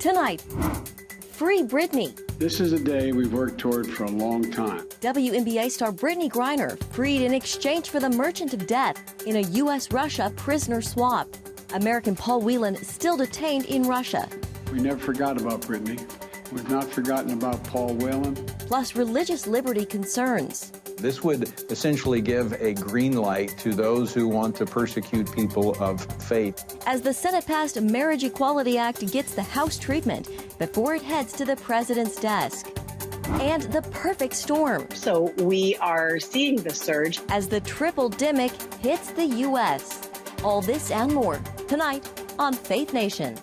Tonight, free Britney. This is a day we've worked toward for a long time. WNBA star Britney Griner freed in exchange for the merchant of death in a U.S.-Russia prisoner swap. American Paul Whelan still detained in Russia. We never forgot about Britney. We've not forgotten about Paul Whelan. Plus religious liberty concerns. This would essentially give a green light to those who want to persecute people of faith. As the Senate passed Marriage Equality Act gets the House treatment before it heads to the president's desk. And the perfect storm. So we are seeing the surge as the TRIPLEDEMIC hits the U.S. All this and more tonight on Faith Nation.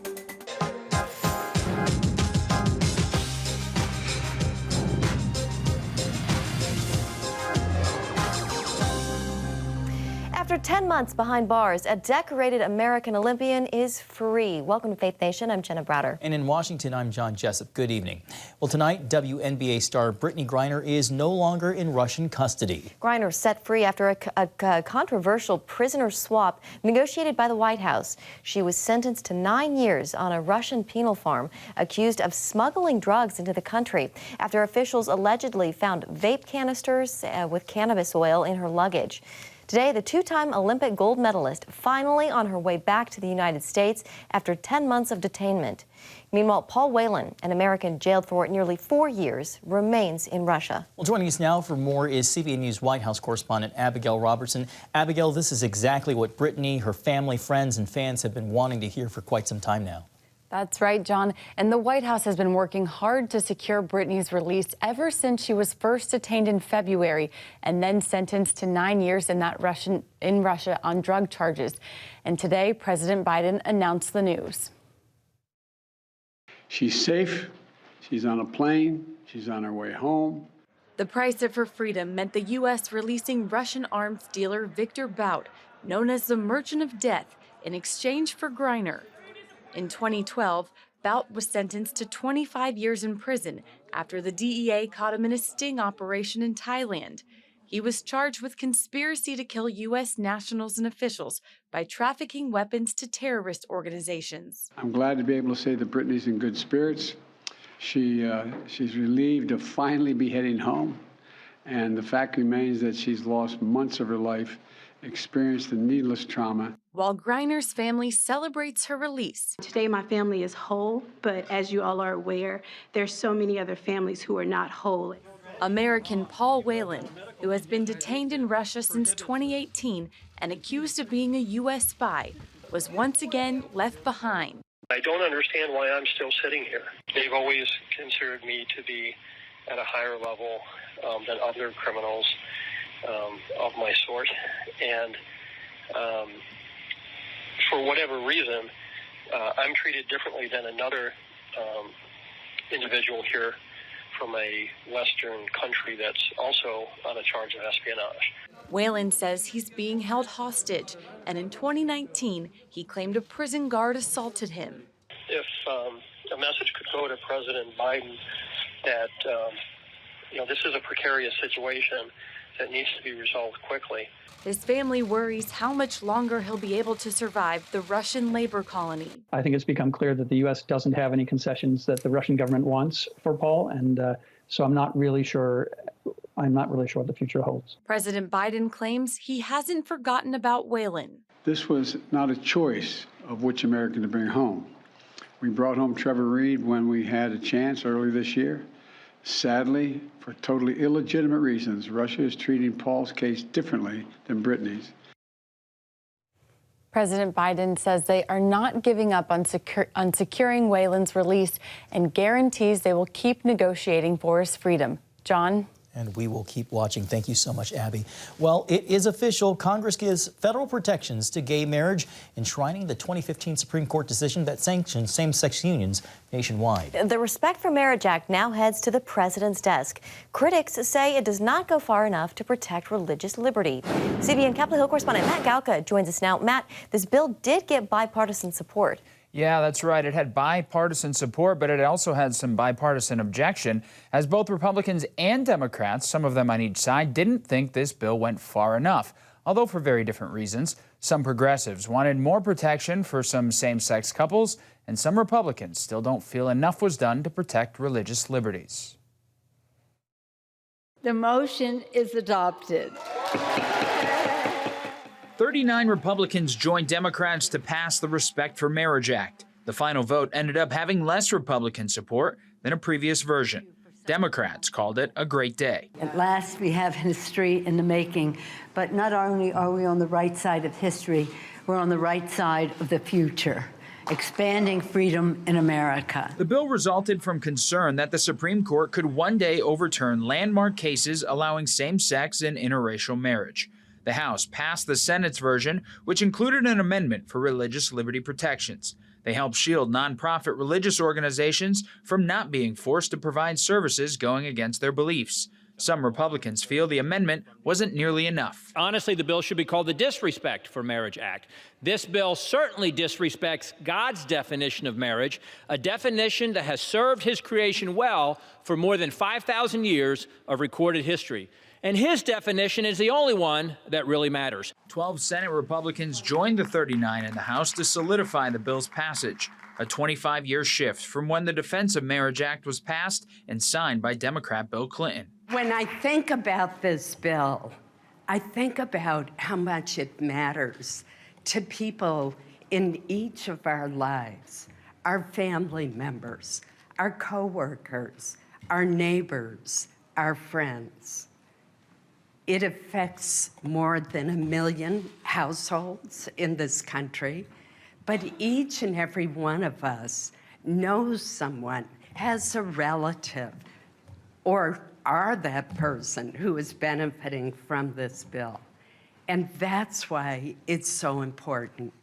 After 10 months behind bars, a decorated American Olympian is free. Welcome to Faith Nation. I'm Jenna Browder. And in Washington, I'm John Jessup. Good evening. Well, tonight, WNBA star Britney Griner is no longer in Russian custody. Griner set free after a controversial prisoner swap negotiated by the White House. She was sentenced to 9 years on a Russian penal farm, accused of smuggling drugs into the country after officials allegedly found vape canisters with cannabis oil in her luggage. Today, the two-time Olympic gold medalist finally on her way back to the United States after 10 months of detainment. Meanwhile, Paul Whelan, an American jailed for nearly 4 years, remains in Russia. Well, joining us now for more is CBN News White House correspondent Abigail Robertson. Abigail, this is exactly what Britney, her family, friends, and fans have been wanting to hear for quite some time now. That's right, John. And the White House has been working hard to secure Britney's release ever since she was first detained in February and then sentenced to 9 years in Russia on drug charges. And today, President Biden announced the news. She's safe. She's on a plane. She's on her way home. The price of her freedom meant the U.S. releasing Russian arms dealer Victor Bout, known as the Merchant of Death, in exchange for Griner. In 2012, Bout was sentenced to 25 years in prison after the DEA caught him in a sting operation in Thailand. He was charged with conspiracy to kill U.S. nationals and officials by trafficking weapons to terrorist organizations. I'm glad to be able to say that Britney's in good spirits. She's relieved to finally be heading home. And the fact remains that she's lost months of her life, experienced a needless trauma. While Griner's family celebrates her release. Today my family is whole, but as you all are aware, there's so many other families who are not whole. American Paul Whelan, who has been detained in Russia since 2018 and accused of being a U.S. spy, was once again left behind. I don't understand why I'm still sitting here. They've always considered me to be at a higher level than other criminals of my sort, and for whatever reason, I'm treated differently than another individual here from a Western country that's also on a charge of espionage. Whelan says he's being held hostage, and in 2019, he claimed a prison guard assaulted him. If a message could go to President Biden that, this is a precarious situation that needs to be resolved quickly. His family worries how much longer he'll be able to survive the Russian labor colony. I think it's become clear that the U.S. doesn't have any concessions that the Russian government wants for Paul, and so I'm not really sure what the future holds. President Biden claims he hasn't forgotten about Whelan. This was not a choice of which American to bring home. We brought home Trevor Reed when we had a chance early this year. Sadly, for totally illegitimate reasons, Russia is treating Paul's case differently than Britney's. President Biden says they are not giving up on securing Whelan's release and guarantees they will keep negotiating for his freedom. John? And we will keep watching. Thank you so much, Abby. Well, it is official. Congress gives federal protections to gay marriage, enshrining the 2015 Supreme Court decision that sanctions same-sex unions nationwide. The Respect for Marriage Act now heads to the president's desk. Critics say it does not go far enough to protect religious liberty. CBN Capitol Hill correspondent Matt Galka joins us now. Matt, this bill did get bipartisan support. Yeah, that's right. It had bipartisan support, but it also had some bipartisan objection, as both Republicans and Democrats, some of them on each side, didn't think this bill went far enough, although for very different reasons. Some progressives wanted more protection for some same-sex couples, and some Republicans still don't feel enough was done to protect religious liberties. The motion is adopted. 39 Republicans joined Democrats to pass the Respect for Marriage Act. The final vote ended up having less Republican support than a previous version. Democrats called it a great day. At last, we have history in the making, but not only are we on the right side of history, we're on the right side of the future, expanding freedom in America. The bill resulted from concern that the Supreme Court could one day overturn landmark cases allowing same-sex and interracial marriage. The House passed the Senate's version, which included an amendment for religious liberty protections. They help shield nonprofit religious organizations from not being forced to provide services going against their beliefs. Some Republicans feel the amendment wasn't nearly enough. Honestly, the bill should be called the Disrespect for Marriage Act. This bill certainly disrespects God's definition of marriage, a definition that has served his creation well for more than 5,000 years of recorded history. And his definition is the only one that really matters. 12 Senate Republicans joined the 39 in the House to solidify the bill's passage, a 25-year shift from when the Defense of Marriage Act was passed and signed by Democrat Bill Clinton. When I think about this bill, I think about how much it matters to people in each of our lives, our family members, our coworkers, our neighbors, our friends. It affects more than 1 million households in this country, but each and every one of us knows someone, has a relative, or are that person who is benefiting from this bill. And that's why it's so important.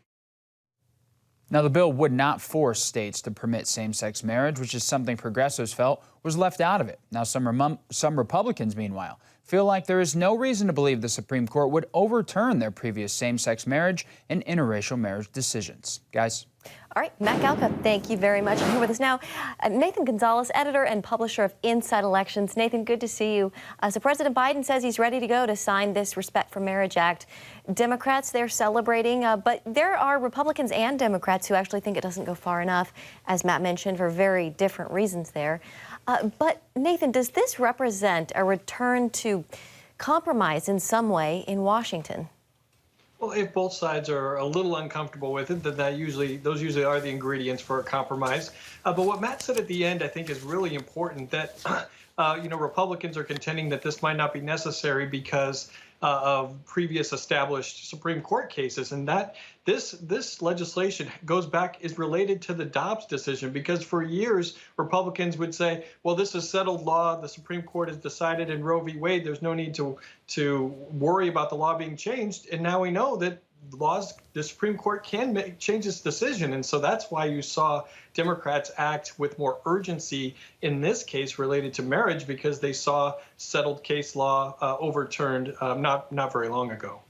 Now, the bill would not force states to permit same-sex marriage, which is something progressives felt was left out of it. Now, some Republicans, meanwhile, feel like there is no reason to believe the Supreme Court would overturn their previous same-sex marriage and interracial marriage decisions. Guys? All right, Matt Galka, thank you very much. And here with us now, Nathan Gonzalez, editor and publisher of Inside Elections. Nathan, good to see you. So President Biden says he's ready to go to sign this Respect for Marriage Act. Democrats, they're celebrating, but there are Republicans and Democrats who actually think it doesn't go far enough, as Matt mentioned, for very different reasons there. But Nathan, does this represent a return to compromise in some way in Washington? Well, if both sides are a little uncomfortable with it, then those usually are the ingredients for a compromise. But what Matt said at the end, I think, is really important. That Republicans are contending that this might not be necessary because of previous established Supreme Court cases, and that this legislation is related to the Dobbs decision, because for years Republicans would say, well, this is settled law, the Supreme Court has decided in Roe v. Wade, there's no need to worry about the law being changed, and now we know that the Supreme Court can change its decision. And so that's why you saw Democrats act with more urgency in this case related to marriage, because they saw settled case law overturned not very long ago.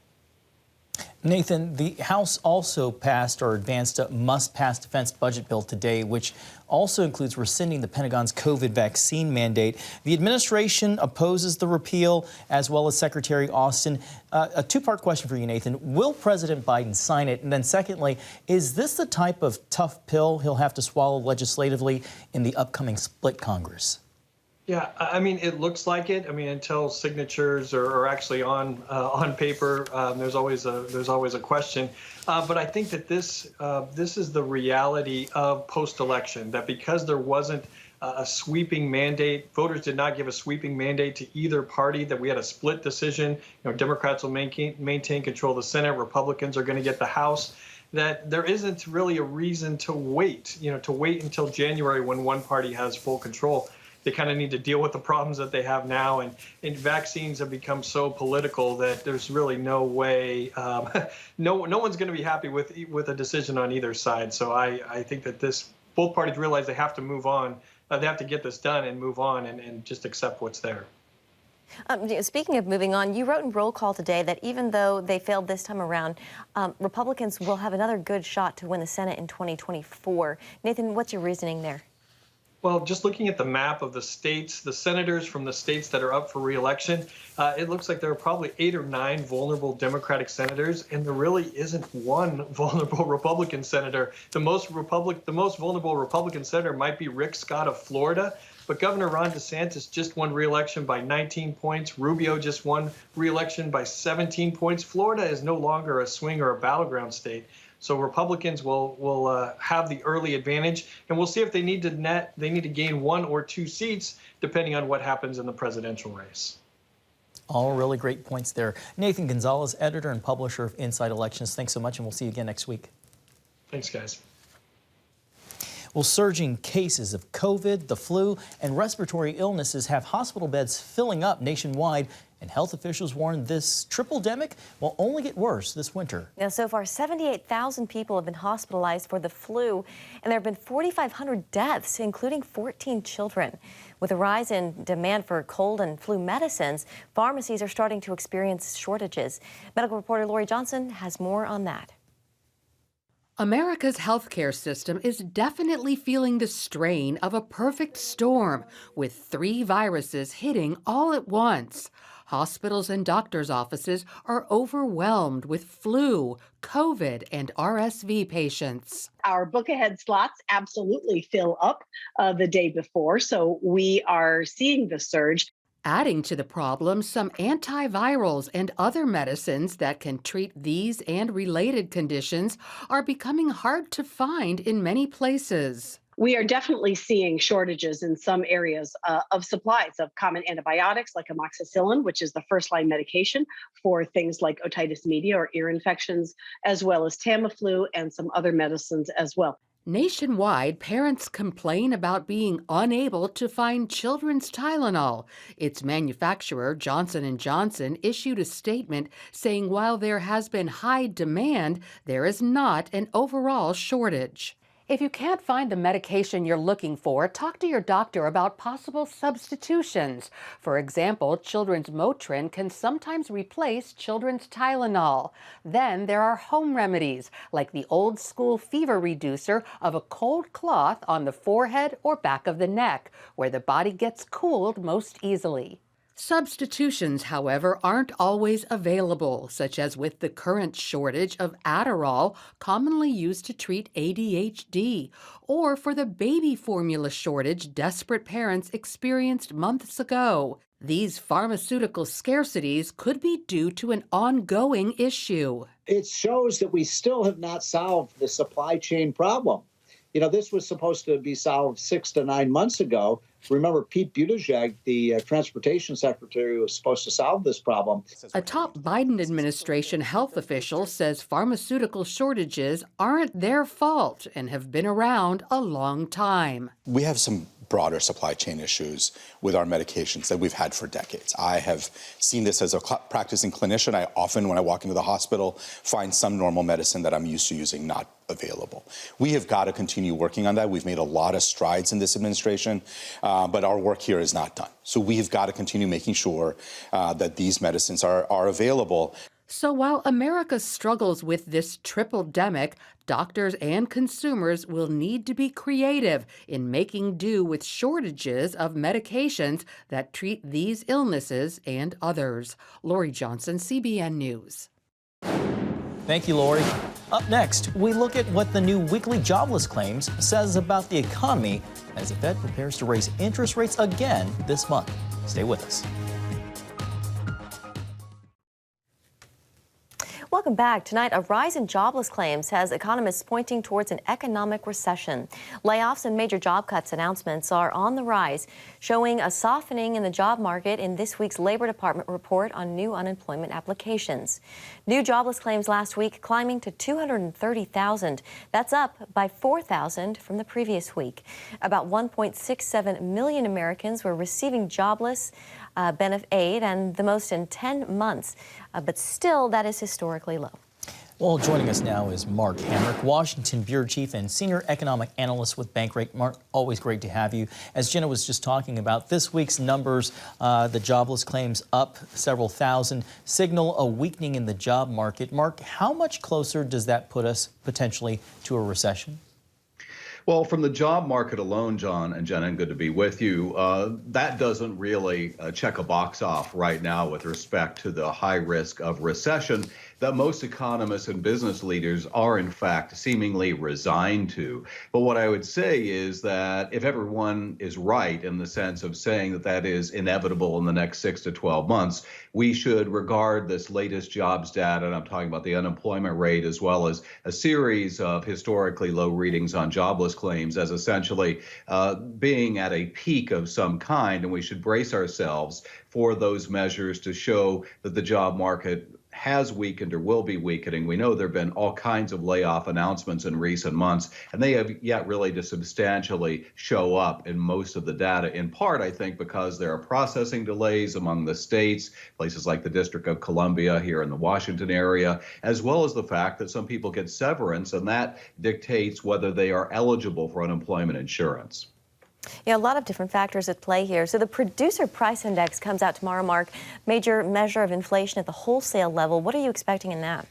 Nathan, the House also passed or advanced a must-pass defense budget bill today, which also includes rescinding the Pentagon's COVID vaccine mandate. The administration opposes the repeal, as well as Secretary Austin. A two-part question for you, Nathan. Will President Biden sign it? And then secondly, is this the type of tough pill he'll have to swallow legislatively in the upcoming split Congress? Yeah, I mean, it looks like it. I mean, until signatures are actually on paper, there's always a question. But I think that this is the reality of post-election, that because there wasn't a sweeping mandate, voters did not give a sweeping mandate to either party, that we had a split decision. Democrats will maintain control of the Senate, Republicans are going to get the House. That there isn't really a reason to wait, until January when one party has full control. They kind of need to deal with the problems that they have now, and vaccines have become so political that there's really no way, no one's going to be happy with a decision on either side. So I think that both parties realize they have to move on, they have to get this done and move on and just accept what's there. Speaking of moving on, you wrote in Roll Call today that even though they failed this time around, Republicans will have another good shot to win the Senate in 2024. Nathan, what's your reasoning there? Well, just looking at the map of the states, the senators from the states that are up for re-election, it looks like there are probably 8 or 9 vulnerable Democratic senators, and there really isn't one vulnerable Republican senator. The most vulnerable Republican senator might be Rick Scott of Florida, but Governor Ron DeSantis just won re-election by 19 points. Rubio just won re-election by 17 points. Florida is no longer a swing or a battleground state. So Republicans will have the early advantage, and we'll see if they need to gain 1 or 2 seats, depending on what happens in the presidential race. All really great points there. Nathan Gonzalez, editor and publisher of Inside Elections. Thanks so much, and we'll see you again next week. Thanks, guys. Well, surging cases of COVID, the flu, and respiratory illnesses have hospital beds filling up nationwide, and health officials warn this triple-demic will only get worse this winter. Now, so far, 78,000 people have been hospitalized for the flu, and there have been 4,500 deaths, including 14 children. With a rise in demand for cold and flu medicines, pharmacies are starting to experience shortages. Medical reporter Lori Johnson has more on that. America's healthcare system is definitely feeling the strain of a perfect storm, with 3 viruses hitting all at once. Hospitals and doctors' offices are overwhelmed with flu, COVID, and RSV patients. Our book ahead slots absolutely fill up the day before, so we are seeing the surge. Adding to the problem, some antivirals and other medicines that can treat these and related conditions are becoming hard to find in many places. We are definitely seeing shortages in some areas of supplies of common antibiotics like amoxicillin, which is the first-line medication for things like otitis media or ear infections, as well as Tamiflu and some other medicines as well. Nationwide, parents complain about being unable to find children's Tylenol. Its manufacturer, Johnson & Johnson, issued a statement saying while there has been high demand, there is not an overall shortage. If you can't find the medication you're looking for, talk to your doctor about possible substitutions. For example, children's Motrin can sometimes replace children's Tylenol. Then there are home remedies, like the old school fever reducer of a cold cloth on the forehead or back of the neck, where the body gets cooled most easily. Substitutions, however, aren't always available, such as with the current shortage of Adderall, commonly used to treat ADHD, or for the baby formula shortage desperate parents experienced months ago. These pharmaceutical scarcities could be due to an ongoing issue. It shows that we still have not solved the supply chain problem. You know, this was supposed to be solved 6 to 9 months ago. Remember, Pete Buttigieg, the transportation secretary, was supposed to solve this problem. A top Biden administration health official says pharmaceutical shortages aren't their fault and have been around a long time. We have some broader supply chain issues with our medications that we've had for decades. I have seen this as a practicing clinician. I often, when I walk into the hospital, find some normal medicine that I'm used to using not available. We have got to continue working on that. We've made a lot of strides in this administration, but our work here is not done. So we have got to continue making sure that these medicines are available. So while America struggles with this triple-demic, doctors and consumers will need to be creative in making do with shortages of medications that treat these illnesses and others. Lori Johnson, CBN News. Thank you, Lori. Up next, we look at what the new weekly jobless claims says about the economy as the Fed prepares to raise interest rates again this month. Stay with us. Welcome back. Tonight, a rise in jobless claims has economists pointing towards an economic recession. Layoffs and major job cuts announcements are on the rise, showing a softening in the job market in this week's Labor Department report on new unemployment applications. New jobless claims last week climbing to 230,000. That's up by 4,000 from the previous week. About 1.67 million Americans were receiving jobless benefit aid, and the most in 10 months. But still, that is historically low. Well, joining us now is Mark Hamrick, Washington Bureau Chief and Senior Economic Analyst with Bankrate. Mark, always great to have you. As Jenna was just talking about, this week's numbers, the jobless claims up several thousand, signal a weakening in the job market. Mark, how much closer does that put us potentially to a recession? Well, from the job market alone, John and Jenna, good to be with you, that doesn't really check a box off right now with respect to the high risk of recession that most economists and business leaders are, in fact, seemingly resigned to. But what I would say is that if everyone is right in the sense of saying that that is inevitable in the next 6 to 12 months, we should regard this latest jobs data, and I'm talking about the unemployment rate, as well as a series of historically low readings on jobless claims, as essentially being at a peak of some kind, and we should brace ourselves for those measures to show that the job market has weakened or will be weakening. We know there have been all kinds of layoff announcements in recent months, and they have yet really to substantially show up in most of the data, in part, I think, because there are processing delays among the states, places like the District of Columbia here in the Washington area, as well as the fact that some people get severance, and that dictates whether they are eligible for unemployment insurance. Yeah, a lot of different factors at play here. So the producer price index comes out tomorrow, Mark. Major measure of inflation at the wholesale level. What are you expecting in that?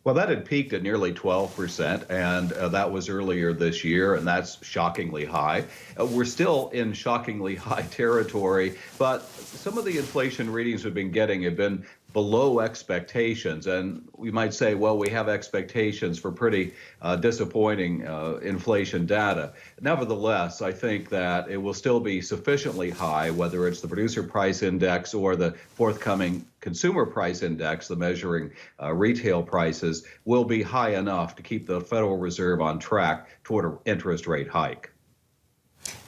Well, that had peaked at nearly 12%, and that was earlier this year, and that's shockingly high. We're still in shockingly high territory, but some of the inflation readings we've been getting have been below expectations, and we might say, well, we have expectations for pretty disappointing inflation data. Nevertheless, I think that it will still be sufficiently high, whether it's the producer price index or the forthcoming consumer price index, the measuring retail prices, will be high enough to keep the Federal Reserve on track toward an interest rate hike.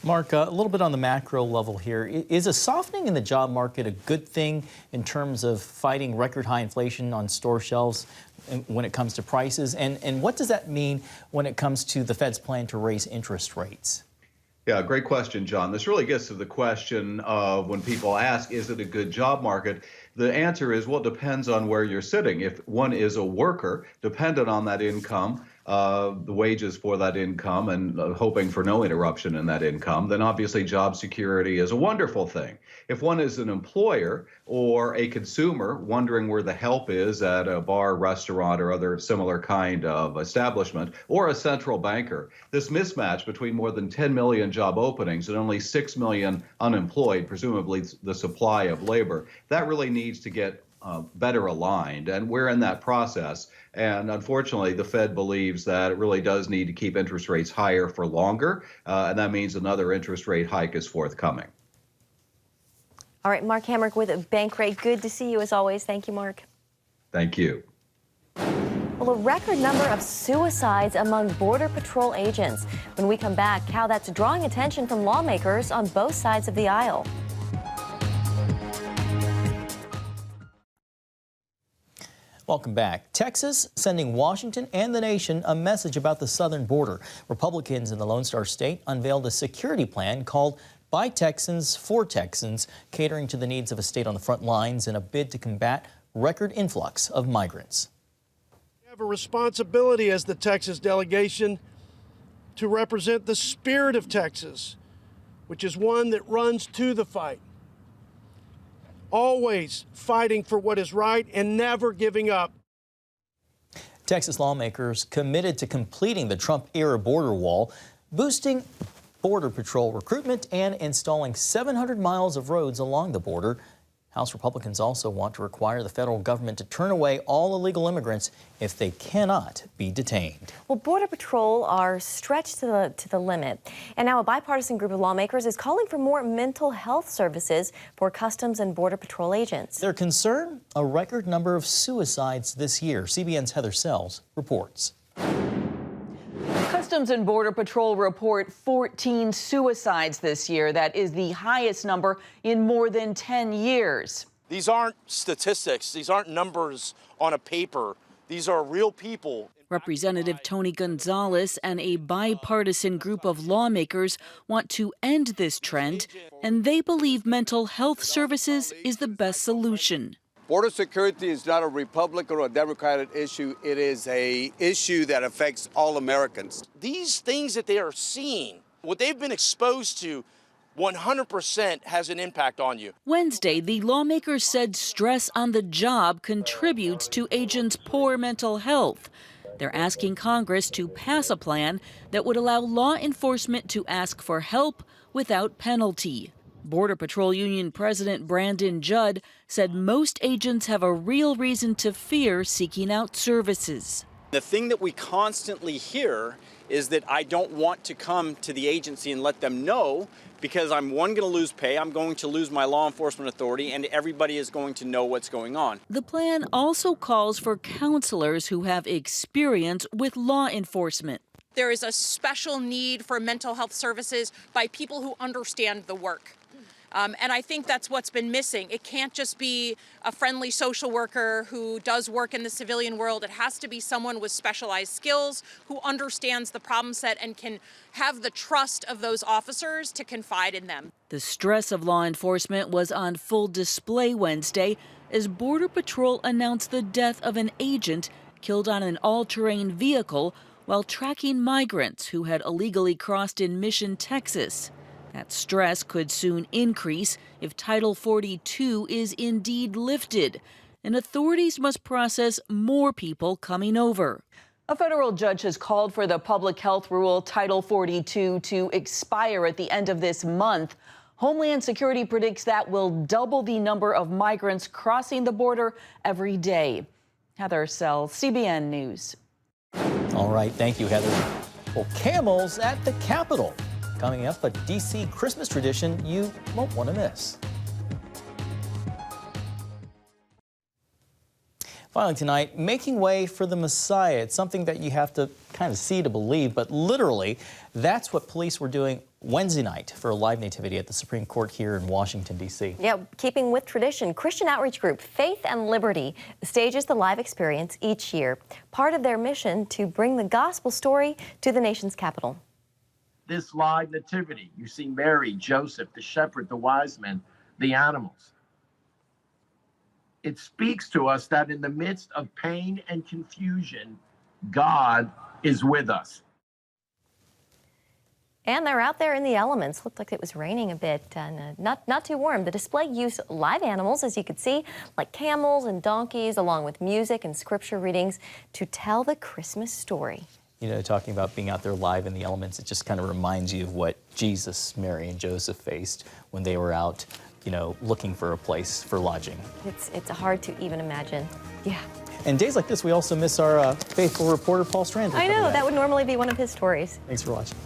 Mark, a little bit on the macro level here. Is a softening in the job market a good thing in terms of fighting record high inflation on store shelves when it comes to prices? And what does that mean when it comes to the Fed's plan to raise interest rates? Yeah, great question, John. This really gets to the question of when people ask, is it a good job market? The answer is, well, it depends on where you're sitting. If one is a worker, dependent on that income, the wages for that income, and hoping for no interruption in that income, then obviously job security is a wonderful thing. If one is an employer or a consumer wondering where the help is at a bar, restaurant, or other similar kind of establishment, or a central banker, this mismatch between more than 10 million job openings and only 6 million unemployed, presumably the supply of labor, that really needs to get better aligned, and we're in that process. And unfortunately, the Fed believes that it really does need to keep interest rates higher for longer, and that means another interest rate hike is forthcoming. All right, Mark Hamrick with Bankrate. Good to see you as always. Thank you, Mark. Thank you. Well, a record number of suicides among Border Patrol agents. When we come back, how that's drawing attention from lawmakers on both sides of the aisle. Welcome back. Texas sending Washington and the nation a message about the southern border. Republicans in the Lone Star State unveiled a security plan called By Texans for Texans, catering to the needs of a state on the front lines in a bid to combat record influx of migrants. We have a responsibility as the Texas delegation to represent the spirit of Texas, which is one that runs to the fight, always fighting for what is right and never giving up. Texas lawmakers committed to completing the Trump-era border wall, boosting Border Patrol recruitment, and installing 700 miles of roads along the border. House Republicans also want to require the federal government to turn away all illegal immigrants if they cannot be detained. Well, Border Patrol are stretched to the limit. And now a bipartisan group of lawmakers is calling for more mental health services for Customs and Border Patrol agents. Their concern? A record number of suicides this year. CBN's Heather Sells reports. Customs and Border Patrol report 14 suicides this year. That is the highest number in more than 10 years. These aren't statistics. These aren't numbers on a paper. These are real people. Representative Tony Gonzalez and a bipartisan group of lawmakers want to end this trend, and they believe mental health services is the best solution. Border security is not a Republican or a Democratic issue. It is an issue that affects all Americans. These things that they are seeing, what they've been exposed to, 100% has an impact on you. Wednesday, the lawmakers said stress on the job contributes to agents' poor mental health. They're asking Congress to pass a plan that would allow law enforcement to ask for help without penalty. Border Patrol Union President Brandon Judd said most agents have a real reason to fear seeking out services. The thing that we constantly hear is that I don't want to come to the agency and let them know because I'm, one, going to lose pay, I'm going to lose my law enforcement authority, and everybody is going to know what's going on. The plan also calls for counselors who have experience with law enforcement. There is a special need for mental health services by people who understand the work. And I think that's what's been missing. It can't just be a friendly social worker who does work in the civilian world. It has to be someone with specialized skills who understands the problem set and can have the trust of those officers to confide in them. The stress of law enforcement was on full display Wednesday as Border Patrol announced the death of an agent killed on an all-terrain vehicle while tracking migrants who had illegally crossed in Mission, Texas. That stress could soon increase if Title 42 is indeed lifted, and authorities must process more people coming over. A federal judge has called for the public health rule Title 42 to expire at the end of this month. Homeland Security predicts that will double the number of migrants crossing the border every day. Heather Sells, CBN News. All right, thank you, Heather. Well, camels at the Capitol. Coming up, a D.C. Christmas tradition you won't want to miss. Finally tonight, making way for the Messiah. It's something that you have to kind of see to believe, but literally, that's what police were doing Wednesday night for a live nativity at the Supreme Court here in Washington, D.C. Yeah, keeping with tradition, Christian outreach group Faith and Liberty stages the live experience each year, part of their mission to bring the gospel story to the nation's capital. This live nativity, you see Mary, Joseph, the shepherd, the wise men, the animals. It speaks to us that in the midst of pain and confusion, God is with us. And they're out there in the elements. Looked like it was raining a bit and not too warm. The display used live animals, as you could see, like camels and donkeys, along with music and scripture readings to tell the Christmas story. You know, talking about being out there live in the elements, it just kind of reminds you of what Jesus, Mary, and Joseph faced when they were out, you know, looking for a place for lodging. It's hard to even imagine. Yeah. And days like this, we also miss our faithful reporter, Paul Strand. I know, that would normally be one of his stories. Thanks for watching.